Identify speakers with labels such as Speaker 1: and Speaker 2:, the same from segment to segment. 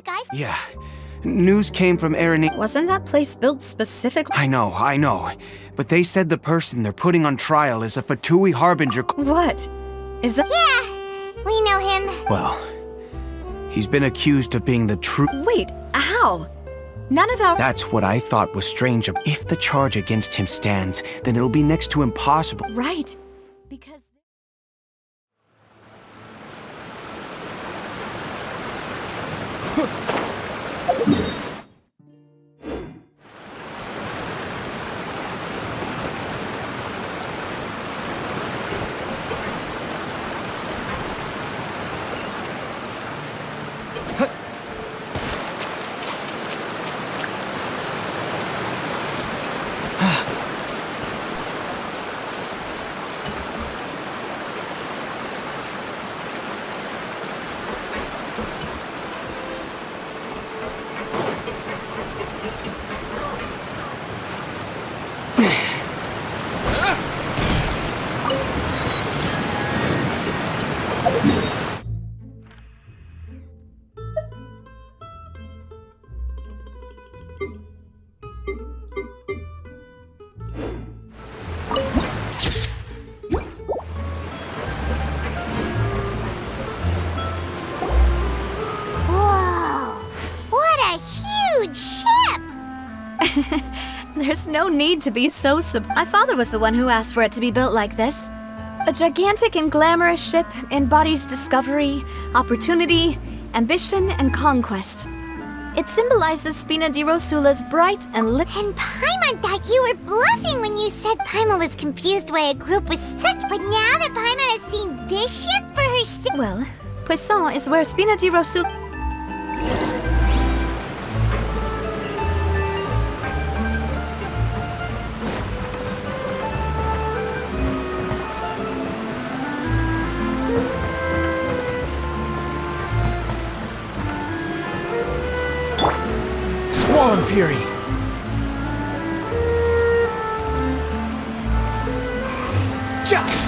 Speaker 1: Guys?
Speaker 2: Yeah. News came from Erin.
Speaker 3: Wasn't that place built specifically?
Speaker 2: I know. But they said the person they're putting on trial is a Fatui harbinger.
Speaker 3: What? Is that—
Speaker 1: Yeah, we know him.
Speaker 2: Well, he's been accused of being the true—
Speaker 3: Wait, how? None of our—
Speaker 2: That's what I thought was strange. If the charge against him stands, then it'll be next to impossible.
Speaker 3: Right. Because—
Speaker 1: Whoa! What a huge ship!
Speaker 3: There's no need to be so My father was the one who asked for it to be built like this. A gigantic and glamorous ship embodies discovery, opportunity, ambition, and conquest. It symbolizes Spina di Rosula's bright and
Speaker 1: And Paimon thought you were bluffing when you said Paimon was confused why a group was such. But now that Paimon has seen this ship for herself—
Speaker 3: Well, Poisson is where Spina di Rosula—
Speaker 2: Squall Fury! Just!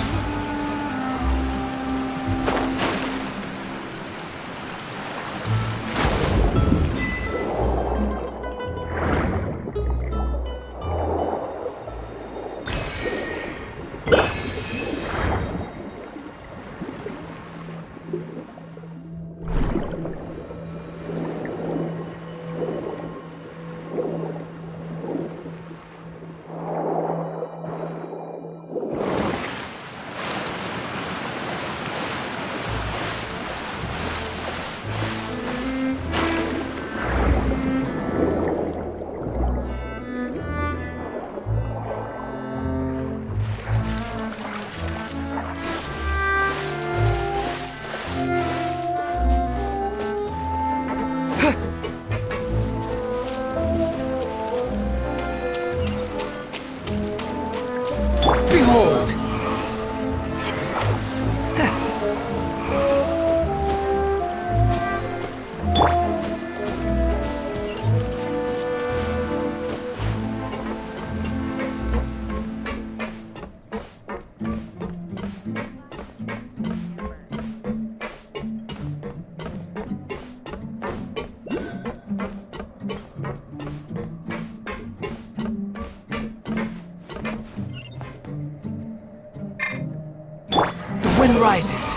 Speaker 2: Behold! The wind rises.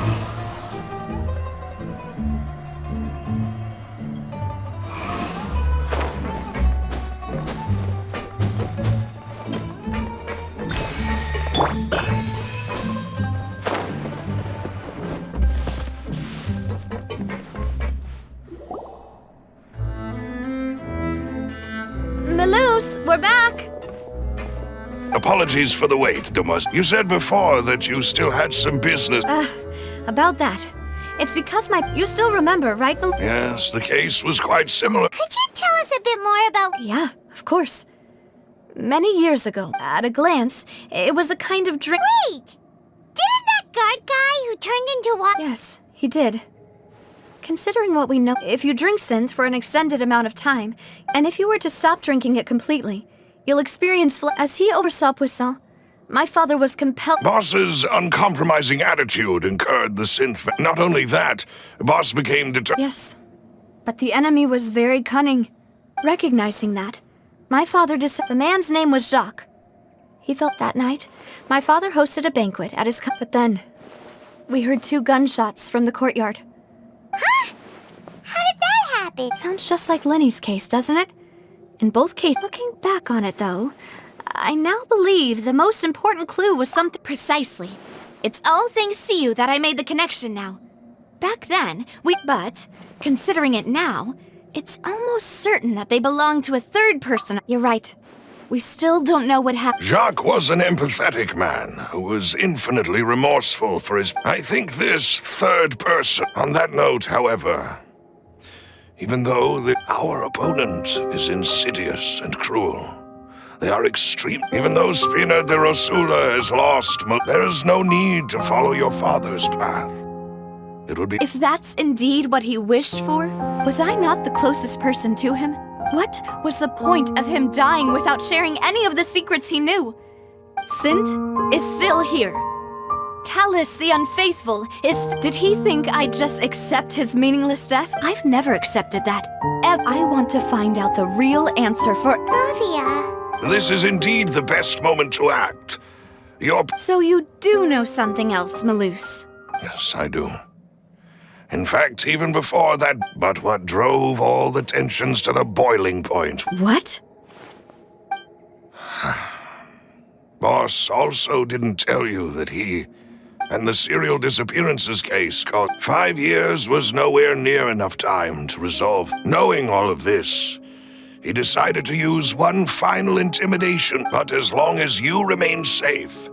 Speaker 3: Maloose, we're back!
Speaker 4: Apologies for the wait, Dumas. You said before that you still had some business.
Speaker 3: About that. It's because you still remember, right,
Speaker 4: Yes, the case was quite similar.
Speaker 1: Could you tell us a bit more about—
Speaker 3: Yeah, of course. Many years ago, at a glance, it was a kind of drink—
Speaker 1: Wait! Didn't that guard guy who turned into water—
Speaker 3: Yes, he did. Considering what we know, if you drink synth for an extended amount of time, and if you were to stop drinking it completely, you'll experience as he oversaw Poisson, my father was compelled—
Speaker 4: Boss's uncompromising attitude incurred the synth. Not only that, Boss became determined.
Speaker 3: Yes. But the enemy was very cunning. Recognizing that, my father the man's name was Jacques. He felt that night. My father hosted a banquet at his but then we heard 2 gunshots from the courtyard.
Speaker 1: Huh? How did that happen?
Speaker 3: Sounds just like Lenny's case, doesn't it? In both cases, looking back on it though, I now believe the most important clue was something precisely. It's all thanks to you that I made the connection now. Back then, but considering it now, it's almost certain that they belong to a third person. You're right. We still don't know what happened.
Speaker 4: Jacques was an empathetic man who was infinitely remorseful for his... I think this third person... On that note, however, even though our opponent is insidious and cruel, they are extreme. Even though Spina di Rosula has lost, there is no need to follow your father's path. It would be...
Speaker 3: If that's indeed what he wished for, was I not the closest person to him? What was the point of him dying without sharing any of the secrets he knew? Synth is still here. Callus the unfaithful is... Did he think I'd just accept his meaningless death? I've never accepted that. I want to find out the real answer for...
Speaker 1: Navia.
Speaker 4: This is indeed the best moment to act.
Speaker 3: So you do know something else, Malouse?
Speaker 4: Yes, I do. In fact, even before that, but what drove all the tensions to the boiling point.
Speaker 3: What?
Speaker 4: Boss also didn't tell you that he and the serial disappearances case cost 5 years was nowhere near enough time to resolve. Knowing all of this, he decided to use one final intimidation, but as long as you remain safe.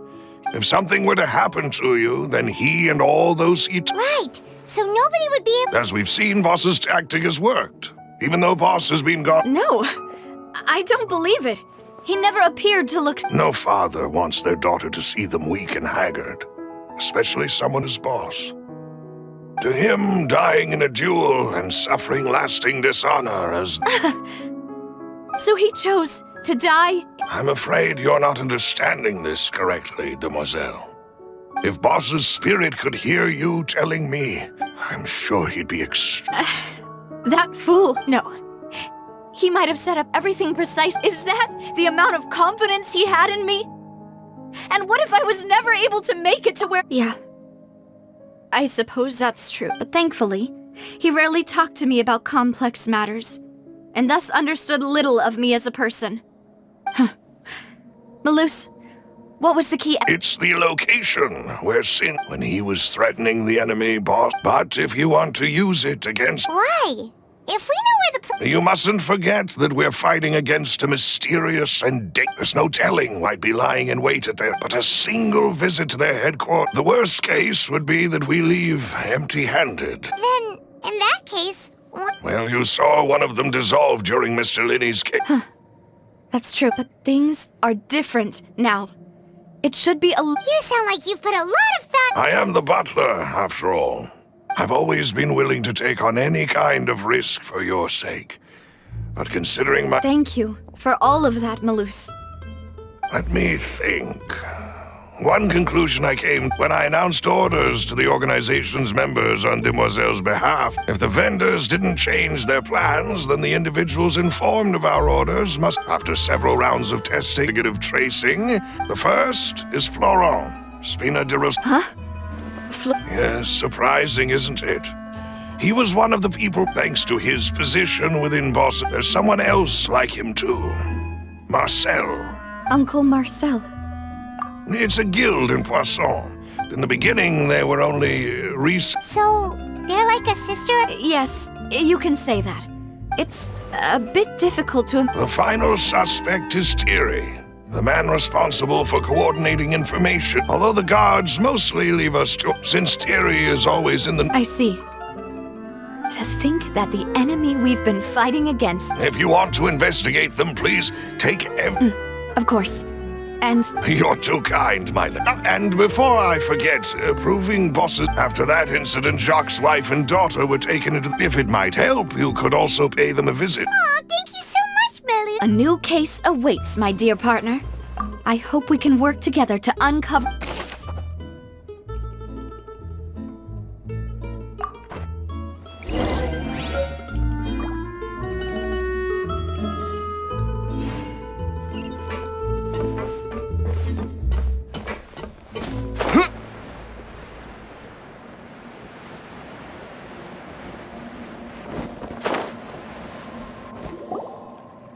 Speaker 4: If something were to happen to you, then he and all those he...
Speaker 1: Right. So nobody would be able...
Speaker 4: As we've seen, Boss's tactic has worked. Even though Boss has been gone...
Speaker 3: No, I don't believe it. He never appeared to look...
Speaker 4: No father wants their daughter to see them weak and haggard. Especially someone as Boss. To him, dying in a duel and suffering lasting dishonor as...
Speaker 3: So he chose to die?
Speaker 4: I'm afraid you're not understanding this correctly, demoiselle. If Boss's spirit could hear you telling me, I'm sure he'd be
Speaker 3: That fool, no. He might have set up everything precise. Is that the amount of confidence he had in me? And what if I was never able to make it to where... Yeah, I suppose that's true. But thankfully, he rarely talked to me about complex matters, and thus understood little of me as a person. Malouse, what was the key?
Speaker 4: It's the location where when he was threatening the enemy, Boss. But if you want to use it against...
Speaker 1: Why? If we know where the...
Speaker 4: You mustn't forget that we're fighting against a mysterious and there's no telling why'd be lying in wait at but a single visit to their headquarters. The worst case would be that we leave empty-handed.
Speaker 1: Then, in that case...
Speaker 4: Well, you saw one of them dissolve during Mr. Linney's case.
Speaker 3: That's true, but things are different now. It should be a...
Speaker 1: You sound like you've put a lot of thought...
Speaker 4: I am the butler, after all. I've always been willing to take on any kind of risk for your sake. But considering my...
Speaker 3: Thank you for all of that, Malouse.
Speaker 4: Let me think. One conclusion I came when I announced orders to the organization's members on Demoiselle's behalf. If the vendors didn't change their plans, then the individuals informed of our orders must, after several rounds of testing, negative tracing. The first is Florent, Spina di Rosula.
Speaker 3: Huh?
Speaker 4: Yes, surprising, isn't it? He was one of the people, thanks to his position within Boss. There's someone else like him, too. Marcel.
Speaker 3: Uncle Marcel.
Speaker 4: It's a guild in Poisson. In the beginning, there were only
Speaker 1: So, they're like a sister?
Speaker 3: Yes, you can say that. It's a bit difficult to...
Speaker 4: The final suspect is Thierry, the man responsible for coordinating information, although the guards mostly leave us to... Since Thierry is always in the...
Speaker 3: I see. To think that the enemy we've been fighting against...
Speaker 4: If you want to investigate them, please take
Speaker 3: Of course. And...
Speaker 4: You're too kind, my lord. And before I forget, proving bosses... After that incident, Jacques' wife and daughter were taken into... If it might help, you could also pay them a visit.
Speaker 1: Aw, thank you so much, Melly.
Speaker 3: A new case awaits, my dear partner. I hope we can work together to uncover...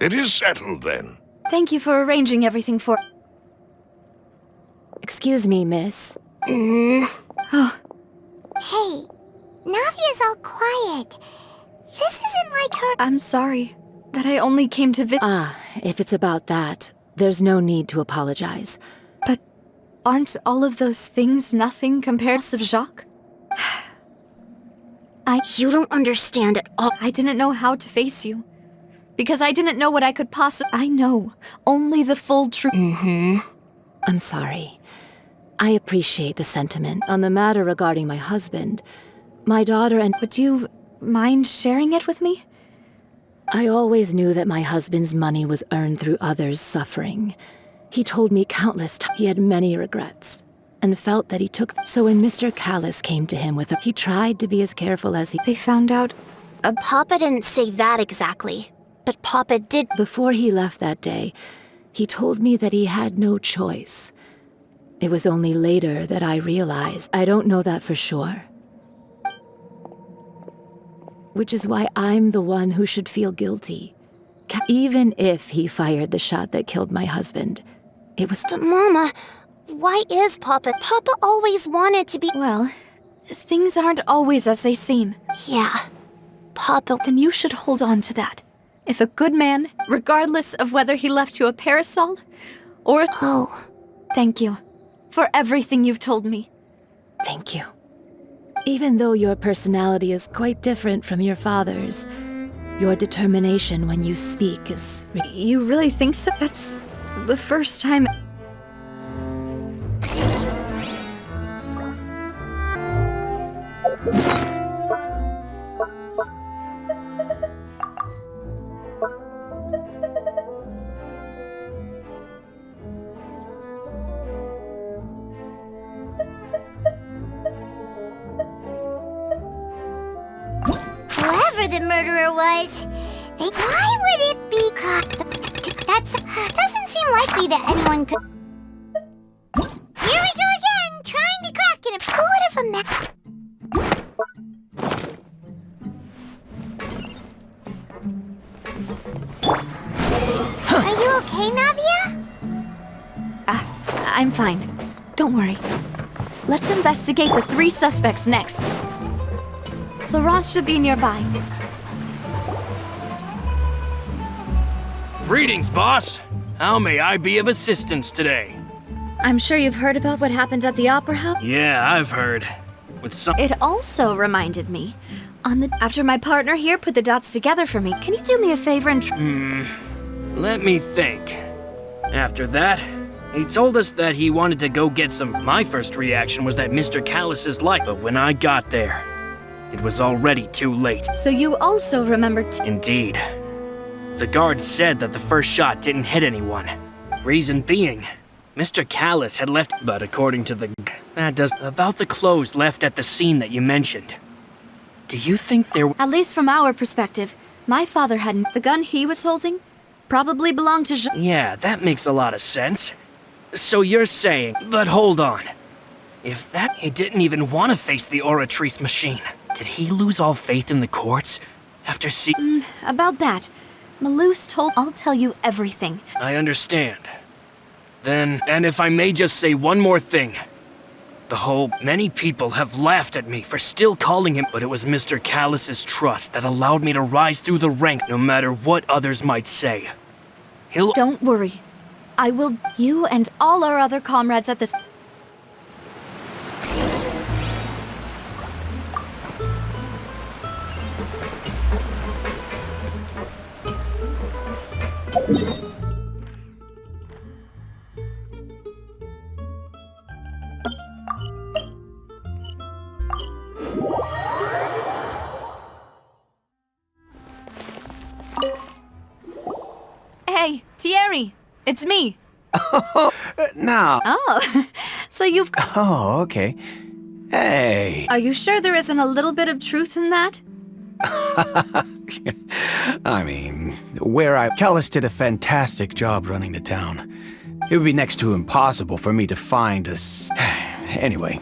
Speaker 4: It is settled, then.
Speaker 3: Thank you for arranging everything for...
Speaker 5: Excuse me, miss.
Speaker 1: Hey, Navia's all quiet. This isn't like her.
Speaker 3: I'm sorry that I only came to
Speaker 5: If it's about that, there's no need to apologize.
Speaker 3: But aren't all of those things nothing compared to Jacques?
Speaker 1: You don't understand at all.
Speaker 3: I didn't know how to face you. Because I didn't know what I could possibly... I know only the full truth.
Speaker 5: I'm sorry. I appreciate the sentiment. On the matter regarding my husband, my daughter and...
Speaker 3: Would you mind sharing it with me?
Speaker 5: I always knew that my husband's money was earned through others' suffering. He told me countless times he had many regrets, and felt that he took... So when Mr. Callis came to him with a... He tried to be as careful as he...
Speaker 3: They found out...
Speaker 1: Papa didn't say that exactly, but Papa did.
Speaker 5: Before he left that day, he told me that he had no choice. It was only later that I realized I don't know that for sure. Which is why I'm the one who should feel guilty. Even if he fired the shot that killed my husband, it was...
Speaker 1: But Mama, why is Papa? Papa always wanted to be...
Speaker 3: Well, things aren't always as they seem.
Speaker 1: Yeah, Papa...
Speaker 3: Then you should hold on to that. If a good man, regardless of whether he left you a parasol, or...
Speaker 1: Oh.
Speaker 3: Thank you for everything you've told me.
Speaker 5: Thank you. Even though your personality is quite different from your father's, your determination when you speak is...
Speaker 3: You really think so? That's the first time...
Speaker 1: Whoever the murderer was, why would it be doesn't seem likely that anyone could... Here we go again, trying to crack it. Who would have imagined... Are you okay, Navia?
Speaker 3: I'm fine. Don't worry. Let's investigate the 3 suspects next. Laurent should be nearby.
Speaker 6: Greetings, boss. How may I be of assistance today?
Speaker 3: I'm sure you've heard about what happened at the Opera House?
Speaker 6: Yeah, I've heard. With some...
Speaker 3: It also reminded me, after my partner here put the dots together for me, can you do me a favor and...
Speaker 6: Let me think. After that, he told us that he wanted to go get some... My first reaction was that Mr. Callis's life, but when I got there, it was already too late.
Speaker 3: So you also remembered...
Speaker 6: Indeed. The guard said that the first shot didn't hit anyone. Reason being, Mr. Callis had left... But according to the... That does... About the clothes left at the scene that you mentioned. Do you think there...
Speaker 3: At least from our perspective, my father hadn't... The gun he was holding probably belonged to
Speaker 6: Yeah, that makes a lot of sense. So you're saying... But hold on. If that... He didn't even want to face the Oratrice machine. Did he lose all faith in the courts? After
Speaker 3: About that, Malouse told... I'll tell you everything.
Speaker 6: I understand. Then, and if I may just say one more thing. Many people have laughed at me for still calling him, but it was Mr. Callis's trust that allowed me to rise through the rank no matter what others might say.
Speaker 3: Don't worry. I will... You and all our other comrades at this... Hey, Thierry, it's me.
Speaker 2: Now.
Speaker 3: Oh, so you've...
Speaker 2: Oh, okay. Hey.
Speaker 3: Are you sure there isn't a little bit of truth in that?
Speaker 2: I mean, Callis did a fantastic job running the town. It would be next to impossible for me to find Anyway,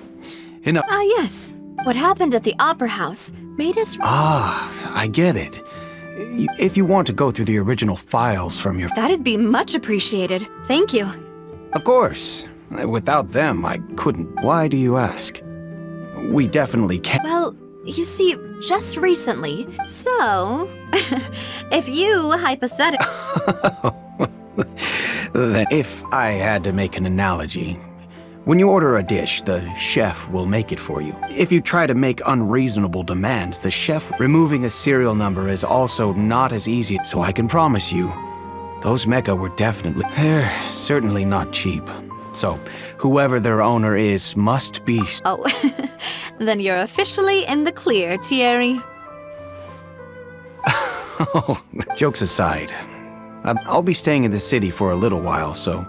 Speaker 2: enough.
Speaker 3: Yes. What happened at the Opera House made us...
Speaker 2: I get it. If you want to go through the original files from your...
Speaker 3: That'd be much appreciated. Thank you.
Speaker 2: Of course. Without them, I couldn't. Why do you ask? We definitely can't...
Speaker 3: Well, you see, just recently. So, if you hypothetically...
Speaker 2: Then if I had to make an analogy, when you order a dish, the chef will make it for you. If you try to make unreasonable demands, the chef removing a serial number is also not as easy. So I can promise you, those mecha were definitely... They're certainly not cheap. So, whoever their owner is must be...
Speaker 3: Oh, then you're officially in the clear, Thierry.
Speaker 2: Jokes aside, I'll be staying in the city for a little while, so...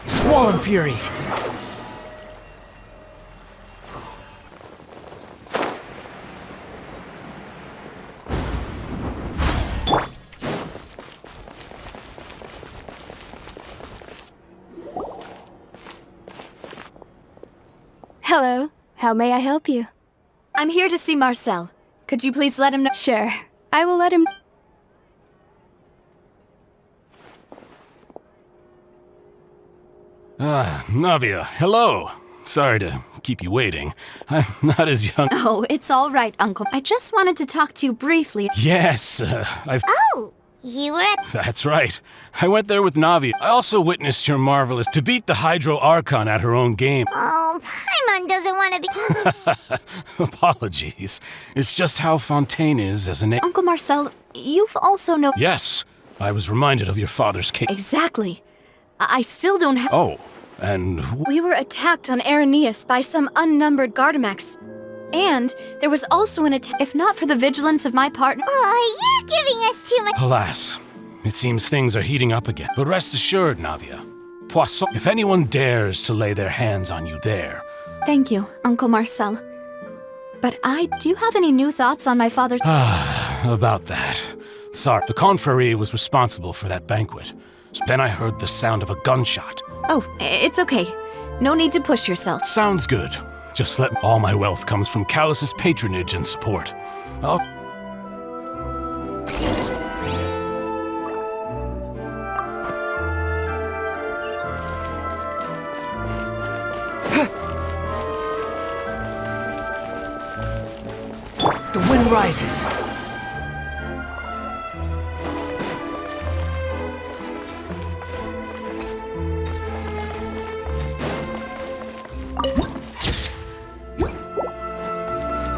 Speaker 6: Swan Fury!
Speaker 7: Hello. How may I help you?
Speaker 3: I'm here to see Marcel. Could you please let him know?
Speaker 7: Sure. I will let him...
Speaker 8: Navia, hello. Sorry to keep you waiting. I'm not as young...
Speaker 3: Oh, it's all right, Uncle. I just wanted to talk to you briefly.
Speaker 8: Yes, I've...
Speaker 1: Oh, you were at...
Speaker 8: That's right. I went there with Navia. I also witnessed your marvelous... to beat the Hydro Archon at her own game.
Speaker 1: Oh, Paimon doesn't want to be...
Speaker 8: Apologies. It's just how Fontaine is as a name.
Speaker 3: Uncle Marcel, you've also know...
Speaker 8: Yes, I was reminded of your father's case.
Speaker 3: Exactly. I still don't have...
Speaker 8: Oh, and...
Speaker 3: We were attacked on Araneus by some unnumbered Gardamex. And there was also an attack. If not for the vigilance of my partner...
Speaker 1: Oh, you're giving us too much...
Speaker 8: Alas, it seems things are heating up again. But rest assured, Navia. Poisson, if anyone dares to lay their hands on you there...
Speaker 3: Thank you, Uncle Marcel. But do you have any new thoughts on my father's...
Speaker 8: About that. Sorry, the confrérie was responsible for that banquet. Then I heard the sound of a gunshot.
Speaker 3: Oh, it's okay. No need to push yourself.
Speaker 8: Sounds good. Just let all my wealth comes from Callus's patronage and support. I'll...
Speaker 6: The wind rises.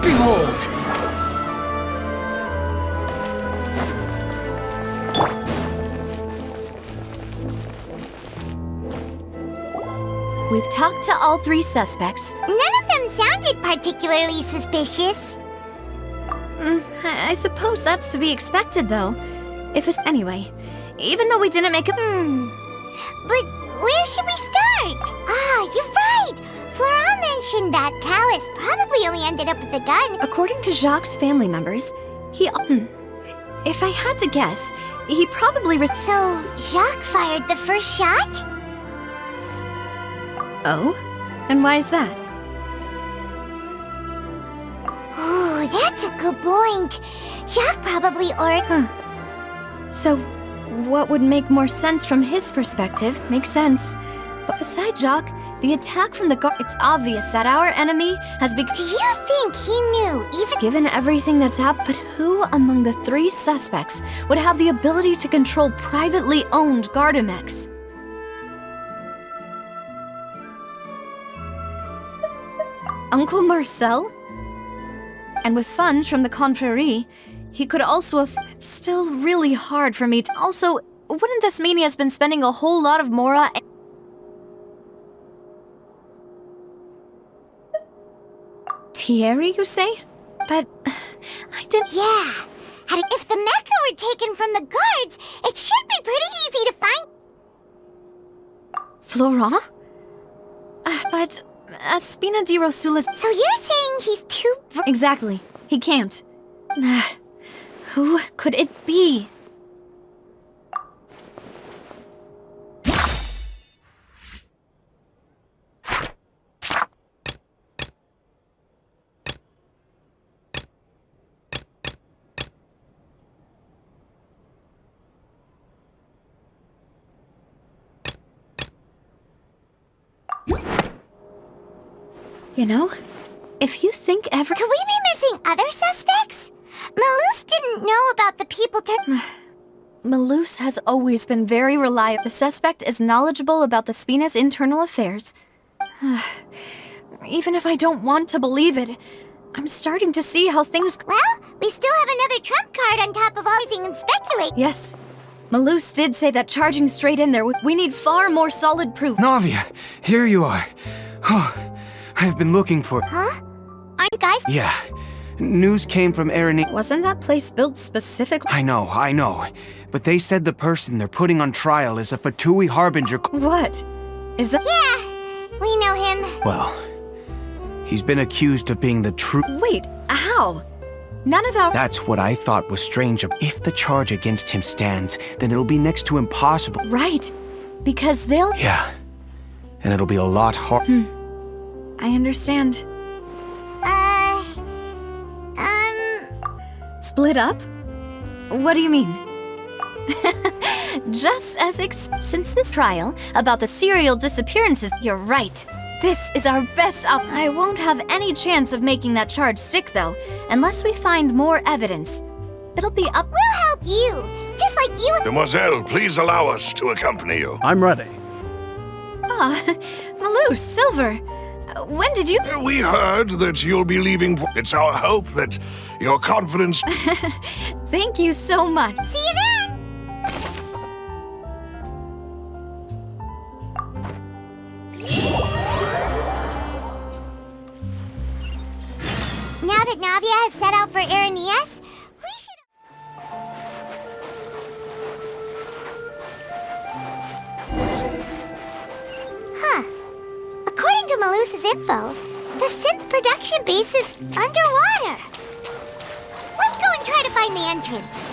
Speaker 6: Behold!
Speaker 3: We've talked to all three suspects.
Speaker 1: None of them sounded particularly suspicious.
Speaker 3: I suppose that's to be expected, though. If it's... Anyway, even though we didn't make a...
Speaker 1: But where should we start? Ah, you're right! Flora mentioned that Callus probably only ended up with the gun.
Speaker 3: According to Jacques' family members, he... If I had to guess, he probably...
Speaker 1: So, Jacques fired the first shot?
Speaker 3: Oh? And why is that?
Speaker 1: Oh, that's a good point. Jacques probably
Speaker 3: So, what would make more sense from his perspective makes sense. But besides Jacques, the attack from the guard... It's obvious that our enemy has become...
Speaker 1: Do you think he knew, even...
Speaker 3: Given everything that's happened, but who among the three suspects would have the ability to control privately owned Gardamex? Uncle Marcel? And with funds from the confrérie, he could also have... Still really hard for me to... Also, wouldn't this mean he has been spending a whole lot of Mora... Thierry, you say? But... I didn't...
Speaker 1: Yeah. If the mecha were taken from the guards, it should be pretty easy to find.
Speaker 3: Florent? But Spina di Rosula.
Speaker 1: So you're saying he's too...
Speaker 3: Exactly. He can't. Who could it be? You know, if you think ever...
Speaker 1: Could we be missing other suspects? Malus didn't know about the people
Speaker 3: Malus has always been very reliable. The suspect is knowledgeable about the Spina's internal affairs. Even if I don't want to believe it, I'm starting to see how things...
Speaker 1: Well, we still have another trump card on top of all these and speculate.
Speaker 3: Yes. Malus did say that charging straight in there, we need far more solid proof.
Speaker 2: Navia, here you are. Oh, I've been looking for...
Speaker 1: Huh? Aren't guys...
Speaker 2: Yeah. News came from Ernie.
Speaker 3: Wasn't that place built specifically?
Speaker 2: I know. But they said the person they're putting on trial is a Fatui Harbinger.
Speaker 3: What? Is that...
Speaker 1: Yeah, we know him.
Speaker 2: Well, he's been accused of being the true...
Speaker 3: Wait, how? None of our...
Speaker 2: That's what I thought was strange. If the charge against him stands, then it'll be next to impossible.
Speaker 3: Right. Because they'll...
Speaker 2: Yeah. And it'll be a lot hard...
Speaker 3: I understand. Split up? What do you mean? Just as since this trial about the serial disappearances, you're right. This is our best I won't have any chance of making that charge stick, though, unless we find more evidence. It'll be up...
Speaker 1: We'll help you, just like you...
Speaker 4: Demoiselle, please allow us to accompany you.
Speaker 9: I'm ready.
Speaker 3: Malus, Silver, when did you...
Speaker 4: We heard that you'll be leaving. It's our hope that your confidence...
Speaker 3: Thank you so much.
Speaker 1: See you then! Now that Navia has set out for Erinias, we should... Huh. According to Malus's info, the synth production base is underwater. Let's go and try to find the entrance.